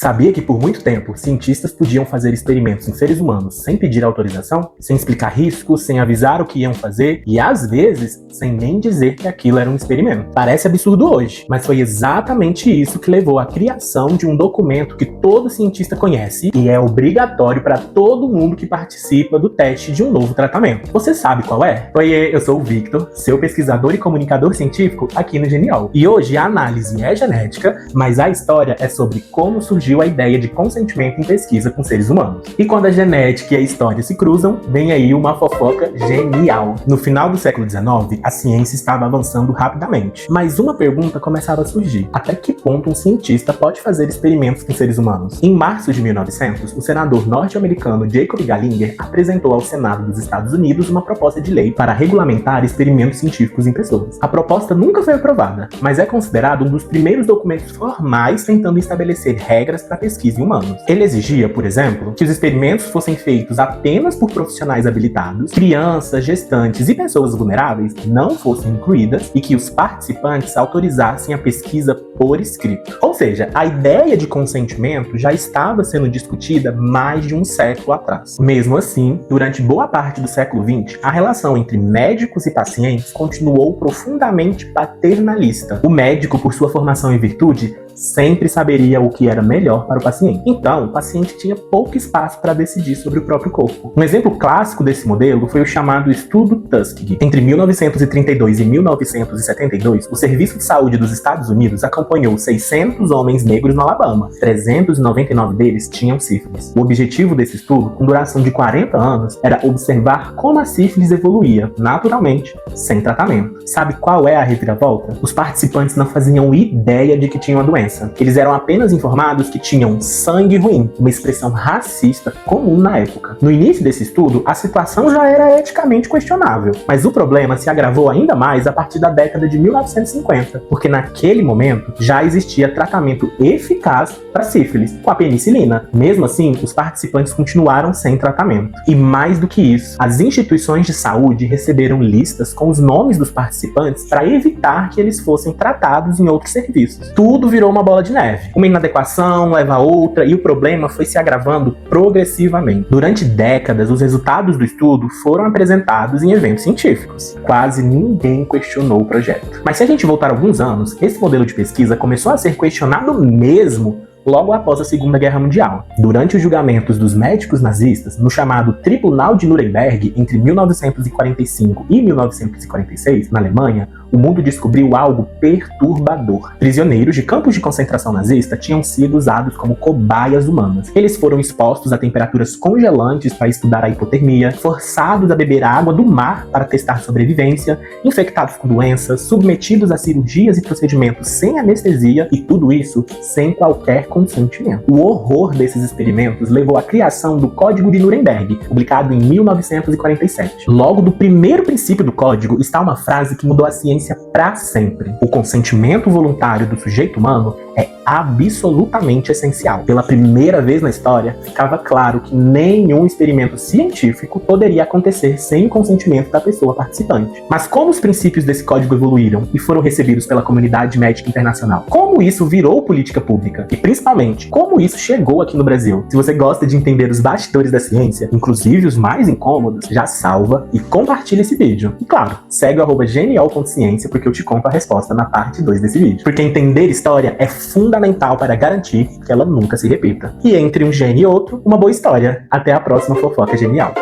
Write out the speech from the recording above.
Sabia que por muito tempo cientistas podiam fazer experimentos em seres humanos sem pedir autorização, sem explicar riscos, sem avisar o que iam fazer e às vezes sem nem dizer que aquilo era um experimento? Parece absurdo hoje, mas foi exatamente isso que levou à criação de um documento que todo cientista conhece e é obrigatório para todo mundo que participa do teste de um novo tratamento. Você sabe qual é? Oiê, eu sou o Victor, seu pesquisador e comunicador científico aqui no Genial. E hoje a análise é genética, mas a história é sobre como surgiu a ideia de consentimento em pesquisa com seres humanos. E quando a genética e a história se cruzam, vem aí uma fofoca genial. No final do século XIX, a ciência estava avançando rapidamente, mas uma pergunta começava a surgir: até que ponto um cientista pode fazer experimentos com seres humanos? Em março de 1900, o senador norte-americano Jacob Gallinger apresentou ao Senado dos Estados Unidos uma proposta de lei para regulamentar experimentos científicos em pessoas. A proposta nunca foi aprovada, mas é considerado um dos primeiros documentos formais tentando estabelecer regras para pesquisa em humanos. Ele exigia, por exemplo, que os experimentos fossem feitos apenas por profissionais habilitados, crianças, gestantes e pessoas vulneráveis não fossem incluídas e que os participantes autorizassem a pesquisa por escrito. Ou seja, a ideia de consentimento já estava sendo discutida mais de um século atrás. Mesmo assim, durante boa parte do século XX, a relação entre médicos e pacientes continuou profundamente paternalista. O médico, por sua formação e virtude, sempre saberia o que era melhor para o paciente. Então, o paciente tinha pouco espaço para decidir sobre o próprio corpo. Um exemplo clássico desse modelo foi o chamado Estudo Tuskegee. Entre 1932 e 1972, o Serviço de Saúde dos Estados Unidos acompanhou 600 homens negros no Alabama. 399 deles tinham sífilis. O objetivo desse estudo, com duração de 40 anos, era observar como a sífilis evoluía, naturalmente, sem tratamento. Sabe qual é a reviravolta? Os participantes não faziam ideia de que tinham a doença. Eles eram apenas informados que tinham sangue ruim, uma expressão racista comum na época. No início desse estudo, a situação já era eticamente questionável, mas o problema se agravou ainda mais a partir da década de 1950, porque naquele momento já existia tratamento eficaz para sífilis, com a penicilina. Mesmo assim, os participantes continuaram sem tratamento. E mais do que isso, as instituições de saúde receberam listas com os nomes dos participantes para evitar que eles fossem tratados em outros serviços. Tudo virou uma bola de neve. Uma inadequação leva a outra e o problema foi se agravando progressivamente. Durante décadas, os resultados do estudo foram apresentados em eventos científicos. Quase ninguém questionou o projeto. Mas se a gente voltar alguns anos, esse modelo de pesquisa começou a ser questionado mesmo logo após a Segunda Guerra Mundial. Durante os julgamentos dos médicos nazistas, no chamado Tribunal de Nuremberg, entre 1945 e 1946, na Alemanha, o mundo descobriu algo perturbador. Prisioneiros de campos de concentração nazista tinham sido usados como cobaias humanas. Eles foram expostos a temperaturas congelantes para estudar a hipotermia, forçados a beber água do mar para testar sobrevivência, infectados com doenças, submetidos a cirurgias e procedimentos sem anestesia e tudo isso sem qualquer consentimento. O horror desses experimentos levou à criação do Código de Nuremberg, publicado em 1947. Logo do primeiro princípio do código está uma frase que mudou a ciência para sempre. O consentimento voluntário do sujeito humano é absolutamente essencial. Pela primeira vez na história, ficava claro que nenhum experimento científico poderia acontecer sem o consentimento da pessoa participante. Mas como os princípios desse código evoluíram e foram recebidos pela comunidade médica internacional? Como isso virou política pública? E principalmente, como isso chegou aqui no Brasil? Se você gosta de entender os bastidores da ciência, inclusive os mais incômodos, já salva e compartilha esse vídeo. E claro, segue o @genial.ciência porque eu te conto a resposta na parte 2 desse vídeo. Porque entender história é fundamental para garantir que ela nunca se repita. E entre um gênio e outro, uma boa história. Até a próxima fofoca genial.